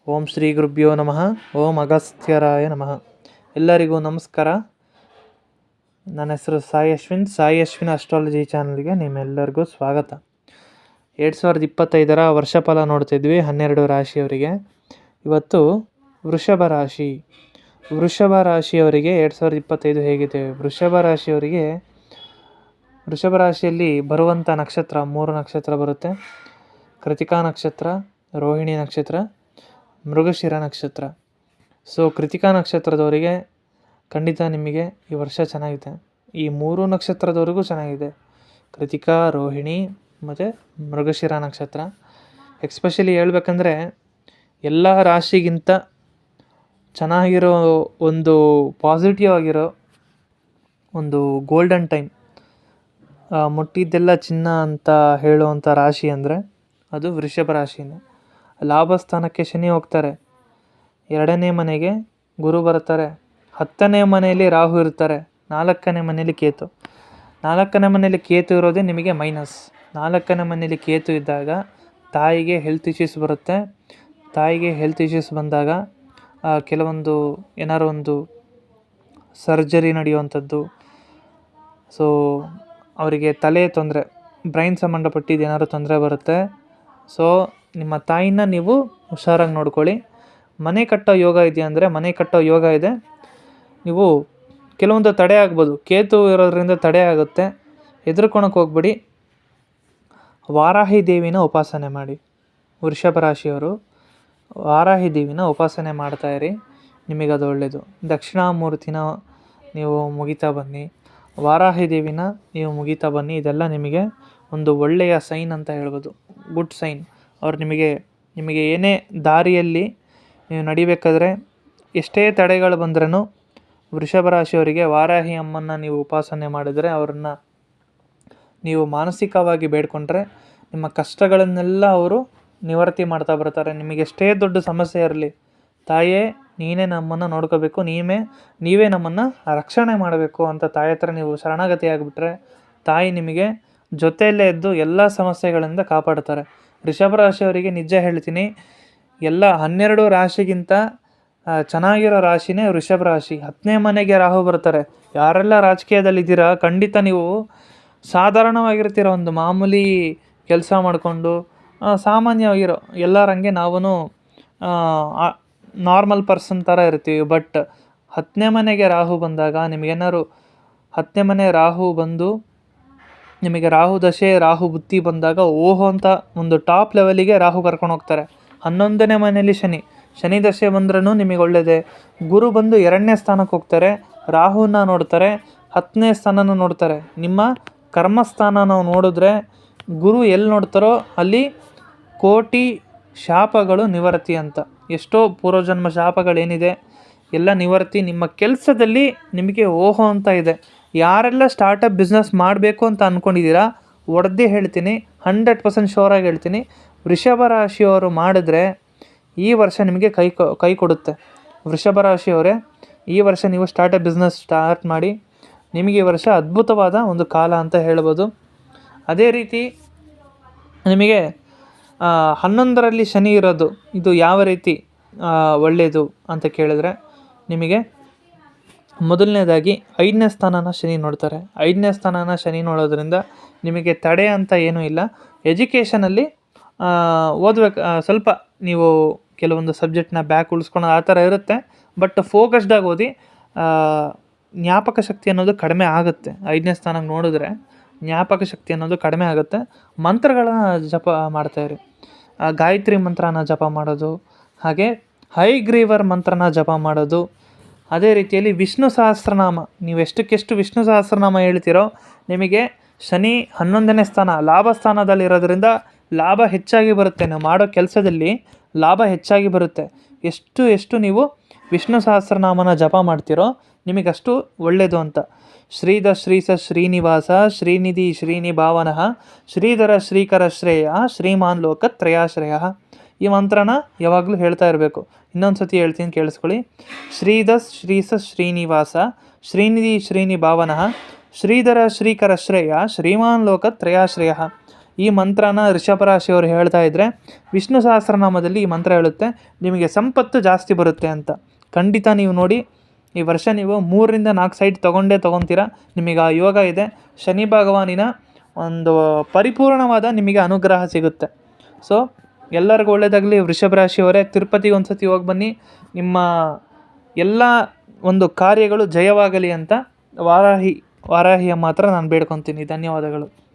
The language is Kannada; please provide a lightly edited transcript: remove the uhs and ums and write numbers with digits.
ಓಂ ಶ್ರೀ ಗುರುಭ್ಯೋ ನಮಃ. ಓಂ ಅಗಸ್ತ್ಯರಾಯ ನಮಃ. ಎಲ್ಲರಿಗೂ ನಮಸ್ಕಾರ. ನನ್ನ ಹೆಸರು ಸಾಯಿ ಅಶ್ವಿನ್ ಅಸ್ಟ್ರಾಲಜಿ ಚಾನಲ್ಗೆ ನಿಮ್ಮೆಲ್ಲರಿಗೂ ಸ್ವಾಗತ. 2025 ವರ್ಷಫಲ ನೋಡ್ತಿದ್ವಿ 12 ರಾಶಿಯವರಿಗೆ. ಇವತ್ತು ವೃಷಭ ರಾಶಿಯವರಿಗೆ 2025 ಹೇಗಿದೆ? ವೃಷಭ ರಾಶಿಯಲ್ಲಿ ಬರುವಂಥ ನಕ್ಷತ್ರ 3 ನಕ್ಷತ್ರ ಬರುತ್ತೆ. ಕೃತಿಕಾ ನಕ್ಷತ್ರ, ರೋಹಿಣಿ ನಕ್ಷತ್ರ, ಮೃಗಶಿರ ನಕ್ಷತ್ರ. ಸೊ ಕೃತಿಕಾ ನಕ್ಷತ್ರದವರಿಗೆ ಖಂಡಿತ ನಿಮಗೆ ಈ ವರ್ಷ ಚೆನ್ನಾಗಿದೆ. ಈ 3 ನಕ್ಷತ್ರದವರೆಗೂ ಚೆನ್ನಾಗಿದೆ. ಕೃತಿಕಾ, ರೋಹಿಣಿ ಮತ್ತು ಮೃಗಶಿರ ನಕ್ಷತ್ರ. ಎಕ್ಸ್ಪೆಷಲಿ ಹೇಳ್ಬೇಕಂದ್ರೆ ಎಲ್ಲ ರಾಶಿಗಿಂತ ಚೆನ್ನಾಗಿರೋ ಒಂದು ಪಾಸಿಟಿವ್ ಆಗಿರೋ ಒಂದು ಗೋಲ್ಡನ್ ಟೈಮ್, ಮುಟ್ಟಿದ್ದೆಲ್ಲ ಚಿನ್ನ ಅಂತ ಹೇಳುವಂಥ ರಾಶಿ ಅಂದರೆ ಅದು ವೃಷಭ ರಾಶಿನೇ. ಲಾಭಸ್ಥಾನಕ್ಕೆ ಶನಿ ಹೋಗ್ತಾರೆ, 2ನೇ ಮನೆಗೆ ಗುರು ಬರ್ತಾರೆ, 10ನೇ ಮನೆಯಲ್ಲಿ ರಾಹು ಇರ್ತಾರೆ, 4ನೇ ಮನೆಯಲ್ಲಿ ಕೇತು. 4ನೇ ಮನೆಯಲ್ಲಿ ಕೇತು ಇರೋದೇ ನಿಮಗೆ ಮೈನಸ್. 4ನೇ ಮನೆಯಲ್ಲಿ ಕೇತು ಇದ್ದಾಗ ತಾಯಿಗೆ ಹೆಲ್ತ್ ಇಶ್ಯೂಸ್ ಬರುತ್ತೆ. ತಾಯಿಗೆ ಹೆಲ್ತ್ ಇಶ್ಯೂಸ್ ಬಂದಾಗ ಕೆಲವೊಂದು ಏನಾರು ಒಂದು ಸರ್ಜರಿ ನಡೆಯುವಂಥದ್ದು, ಸೊ ಅವರಿಗೆ ತಲೆ ತೊಂದರೆ, ಬ್ರೈನ್ ಸಂಬಂಧಪಟ್ಟಿದ್ದು ಏನಾದ್ರು ತೊಂದರೆ ಬರುತ್ತೆ. ಸೊ ನಿಮ್ಮ ತಾಯಿನ ನೀವು ಹುಷಾರಾಗಿ ನೋಡ್ಕೊಳ್ಳಿ. ಮನೆ ಕಟ್ಟೋ ಯೋಗ ಇದೆಯಾ ಅಂದರೆ ಮನೆ ಕಟ್ಟೋ ಯೋಗ ಇದೆ. ನೀವು ಕೆಲವೊಂದು ತಡೆ ಆಗ್ಬೋದು, ಕೇತು ಇರೋದ್ರಿಂದ ತಡೆ ಆಗುತ್ತೆ. ಹೆದರ್ಕೊಳಕ್ಕೆ ಹೋಗ್ಬಿಡಿ. ವಾರಾಹಿ ದೇವಿನ ಉಪಾಸನೆ ಮಾಡಿ. ವೃಷಭ ರಾಶಿಯವರು ವಾರಾಹಿ ದೇವಿನ ಉಪಾಸನೆ ಮಾಡ್ತಾಯಿರಿ, ನಿಮಗದು ಒಳ್ಳೆಯದು. ದಕ್ಷಿಣಾಮೂರ್ತಿನ ನೀವು ಮುಗಿತಾ ಬನ್ನಿ, ವಾರಾಹಿ ದೇವಿನ ನೀವು ಮುಗಿತಾ ಬನ್ನಿ. ಇದೆಲ್ಲ ನಿಮಗೆ ಒಂದು ಒಳ್ಳೆಯ ಸೈನ್ ಅಂತ ಹೇಳ್ಬೋದು, ಗುಡ್ ಸೈನ್. ಅವ್ರು ನಿಮಗೆ ಏನೇ ದಾರಿಯಲ್ಲಿ ನೀವು ನಡಿಬೇಕಾದ್ರೆ ಎಷ್ಟೇ ತಡೆಗಳು ಬಂದ್ರೂ ವೃಷಭ ರಾಶಿಯವರಿಗೆ ವಾರಾಹಿ ಅಮ್ಮನ ನೀವು ಉಪಾಸನೆ ಮಾಡಿದರೆ, ಅವ್ರನ್ನ ನೀವು ಮಾನಸಿಕವಾಗಿ ಬೇಡ್ಕೊಂಡ್ರೆ ನಿಮ್ಮ ಕಷ್ಟಗಳನ್ನೆಲ್ಲ ಅವರು ನಿವೃತ್ತಿ ಮಾಡ್ತಾ ಬರ್ತಾರೆ. ನಿಮಗೆ ಎಷ್ಟೇ ದೊಡ್ಡ ಸಮಸ್ಯೆ ಇರಲಿ, ತಾಯೇ ನೀನೇ ನಮ್ಮನ್ನು ನೋಡ್ಕೋಬೇಕು, ನೀವೇ ನಮ್ಮನ್ನು ರಕ್ಷಣೆ ಮಾಡಬೇಕು ಅಂತ ತಾಯಿ ಹತ್ರ ನೀವು ಶರಣಾಗತಿ ಆಗಿಬಿಟ್ರೆ ತಾಯಿ ನಿಮಗೆ ಜೊತೆಯಲ್ಲೇ ಇದ್ದು ಎಲ್ಲ ಸಮಸ್ಯೆಗಳಿಂದ ಕಾಪಾಡ್ತಾರೆ. ವೃಷಭ ರಾಶಿಯವರಿಗೆ ನಿಜ ಹೇಳ್ತೀನಿ, ಎಲ್ಲ 12 ರಾಶಿಗಿಂತ ಚೆನ್ನಾಗಿರೋ ರಾಶಿನೇ ವೃಷಭ ರಾಶಿ. 10ನೇ ಮನೆಗೆ ರಾಹು ಬರ್ತಾರೆ. ಯಾರೆಲ್ಲ ರಾಜಕೀಯದಲ್ಲಿದ್ದೀರಾ, ಖಂಡಿತ ನೀವು ಸಾಧಾರಣವಾಗಿರ್ತೀರ, ಒಂದು ಮಾಮೂಲಿ ಕೆಲಸ ಮಾಡಿಕೊಂಡು ಸಾಮಾನ್ಯವಾಗಿರೋ ಎಲ್ಲರಂಗೆ ನಾವು ನಾರ್ಮಲ್ ಪರ್ಸನ್ ಥರ ಇರ್ತೀವಿ. ಬಟ್ 10ನೇ ಮನೆಗೆ ರಾಹು ಬಂದಾಗ ನಿಮಗೇನಾದ್ರು 10ನೇ ಮನೆ ರಾಹು ಬಂದು ನಿಮಗೆ ರಾಹು ದಶೆ, ರಾಹು ಬುದ್ಧಿ ಬಂದಾಗ ಓಹೋ ಅಂತ ಒಂದು ಟಾಪ್ ಲೆವೆಲಿಗೆ ರಾಹು ಕರ್ಕೊಂಡು ಹೋಗ್ತಾರೆ. 11ನೇ ಮನೆಯಲ್ಲಿ ಶನಿ ದಶೆ ಬಂದ್ರೂ ನಿಮಗೆ ಒಳ್ಳೆಯದೇ. ಗುರು ಬಂದು 2ನೇ ಸ್ಥಾನಕ್ಕೆ ಹೋಗ್ತಾರೆ, ರಾಹುನ ನೋಡ್ತಾರೆ, 10ನೇ ಸ್ಥಾನನ ನೋಡ್ತಾರೆ. ನಿಮ್ಮ ಕರ್ಮಸ್ಥಾನ ನಾವು ನೋಡಿದ್ರೆ ಗುರು ಎಲ್ಲಿ ನೋಡ್ತಾರೋ ಅಲ್ಲಿ ಕೋಟಿ ಶಾಪಗಳು ನಿವೃತ್ತಿ ಅಂತ. ಎಷ್ಟೋ ಪೂರ್ವಜನ್ಮ ಶಾಪಗಳೇನಿದೆ ಎಲ್ಲ ನಿವೃತ್ತಿ. ನಿಮ್ಮ ಕೆಲಸದಲ್ಲಿ ನಿಮಗೆ ಓಹೋ ಅಂತ ಇದೆ. ಯಾರೆಲ್ಲ ಸ್ಟಾರ್ಟಪ್ ಬಿಸ್ನೆಸ್ ಮಾಡಬೇಕು ಅಂತ ಅಂದ್ಕೊಂಡಿದ್ದೀರಾ, ಒಡೆದೇ ಹೇಳ್ತೀನಿ, 100% ಶೋರಾಗಿ ಹೇಳ್ತೀನಿ, ವೃಷಭ ರಾಶಿಯವರು ಮಾಡಿದ್ರೆ ಈ ವರ್ಷ ನಿಮಗೆ ಕೈ ಕೊಡುತ್ತೆ. ವೃಷಭ ರಾಶಿಯವರೇ, ಈ ವರ್ಷ ನೀವು ಸ್ಟಾರ್ಟಪ್ ಬಿಸ್ನೆಸ್ ಸ್ಟಾರ್ಟ್ ಮಾಡಿ. ನಿಮಗೆ ಈ ವರ್ಷ ಅದ್ಭುತವಾದ ಒಂದು ಕಾಲ ಅಂತ ಹೇಳ್ಬೋದು. ಅದೇ ರೀತಿ ನಿಮಗೆ 11ರಲ್ಲಿ ಶನಿ ಇರೋದು, ಇದು ಯಾವ ರೀತಿ ಒಳ್ಳೆಯದು ಅಂತ ಕೇಳಿದ್ರೆ, ನಿಮಗೆ ಮೊದಲನೇದಾಗಿ 5ನೇ ಸ್ಥಾನನ ಶನಿ ನೋಡ್ತಾರೆ. 5ನೇ ಸ್ಥಾನನ ಶನಿ ನೋಡೋದ್ರಿಂದ ನಿಮಗೆ ತಡೆ ಅಂತ ಏನೂ ಇಲ್ಲ. ಎಜುಕೇಷನಲ್ಲಿ ಓದಬೇಕು, ಸ್ವಲ್ಪ ನೀವು ಕೆಲವೊಂದು ಸಬ್ಜೆಕ್ಟ್ನ ಬ್ಯಾಕ್ ಉಳಿಸ್ಕೊಳ್ಳೋ ಆ ಥರ ಇರುತ್ತೆ. ಬಟ್ ಫೋಕಸ್ಡಾಗಿ ಓದಿ. ಜ್ಞಾಪಕ ಶಕ್ತಿ ಅನ್ನೋದು ಕಡಿಮೆ ಆಗುತ್ತೆ. 5ನೇ ಸ್ಥಾನಕ್ಕೆ ನೋಡಿದ್ರೆ ಜ್ಞಾಪಕ ಶಕ್ತಿ ಅನ್ನೋದು ಕಡಿಮೆ ಆಗುತ್ತೆ. ಮಂತ್ರಗಳನ್ನ ಜಪ ಮಾಡ್ತಾಯಿರಿ. ಗಾಯತ್ರಿ ಮಂತ್ರನ ಜಪ ಮಾಡೋದು, ಹಾಗೆ ಹೈಗ್ರೀವರ್ ಮಂತ್ರನ ಜಪ ಮಾಡೋದು. ಅದೇ ರೀತಿಯಲ್ಲಿ ವಿಷ್ಣು ಸಹಸ್ರನಾಮ, ನೀವು ಎಷ್ಟಕ್ಕೆಷ್ಟು ವಿಷ್ಣು ಸಹಸ್ರನಾಮ ಹೇಳ್ತೀರೋ ನಿಮಗೆ ಶನಿ 11ನೇ ಸ್ಥಾನ ಲಾಭ ಸ್ಥಾನದಲ್ಲಿರೋದ್ರಿಂದ ಲಾಭ ಹೆಚ್ಚಾಗಿ ಬರುತ್ತೆ. ನೀವು ಮಾಡೋ ಕೆಲಸದಲ್ಲಿ ಲಾಭ ಹೆಚ್ಚಾಗಿ ಬರುತ್ತೆ. ಎಷ್ಟು ನೀವು ವಿಷ್ಣು ಸಹಸ್ರನಾಮನ ಜಪ ಮಾಡ್ತೀರೋ ನಿಮಗಷ್ಟು ಒಳ್ಳೆಯದು ಅಂತ. ಶ್ರೀಧ ಶ್ರೀಸ ಶ್ರೀನಿವಾಸ ಶ್ರೀನಿಧಿ ಶ್ರೀನಿಭಾವನಃ ಶ್ರೀಧರ ಶ್ರೀಕರ ಶ್ರೇಯ ಶ್ರೀಮಾನ್ ಲೋಕತ್ರಯಾಶ್ರಯ. ಈ ಮಂತ್ರನ ಯಾವಾಗಲೂ ಹೇಳ್ತಾ ಇರಬೇಕು. ಇನ್ನೊಂದು ಸತಿ ಹೇಳ್ತೀನಿ, ಕೇಳಿಸ್ಕೊಳ್ಳಿ. ಶ್ರೀಧ ಶ್ರೀಸ ಶ್ರೀನಿವಾಸ ಶ್ರೀನಿಧಿ ಶ್ರೀನಿಭಾವನಃ ಶ್ರೀಧರ ಶ್ರೀಕರ ಶ್ರೇಯ ಶ್ರೀಮಾನ್ ಲೋಕತ್ರಯಾಶ್ರಯ. ಈ ಮಂತ್ರನ ಋಷಭ ರಾಶಿಯವರು ಹೇಳ್ತಾ ಇದ್ದರೆ ವಿಷ್ಣು ಸಹಸ್ರನಾಮದಲ್ಲಿ ಈ ಮಂತ್ರ ಹೇಳುತ್ತೆ ನಿಮಗೆ ಸಂಪತ್ತು ಜಾಸ್ತಿ ಬರುತ್ತೆ ಅಂತ. ಖಂಡಿತ ನೀವು ನೋಡಿ, ಈ ವರ್ಷ ನೀವು 3-4 ಸೈಟ್ ತೊಗೊತೀರ. ನಿಮಗೆ ಆ ಯೋಗ ಇದೆ. ಶನಿ ಭಗವಾನಿನ ಒಂದು ಪರಿಪೂರ್ಣವಾದ ನಿಮಗೆ ಅನುಗ್ರಹ ಸಿಗುತ್ತೆ. ಸೊ ಎಲ್ಲರಿಗೂ ಒಳ್ಳೆಯದಾಗಲಿ. ವೃಷಭ ರಾಶಿಯವರೇ, ತಿರುಪತಿಗೆ ಒಂದು ಸತಿ ಹೋಗಿ ಬನ್ನಿ. ನಿಮ್ಮ ಎಲ್ಲ ಒಂದು ಕಾರ್ಯಗಳು ಜಯವಾಗಲಿ ಅಂತ ವಾರಾಹಿಯ ಮಾತ್ರ ನಾನು ಬೇಡ್ಕೊತೀನಿ. ಧನ್ಯವಾದಗಳು.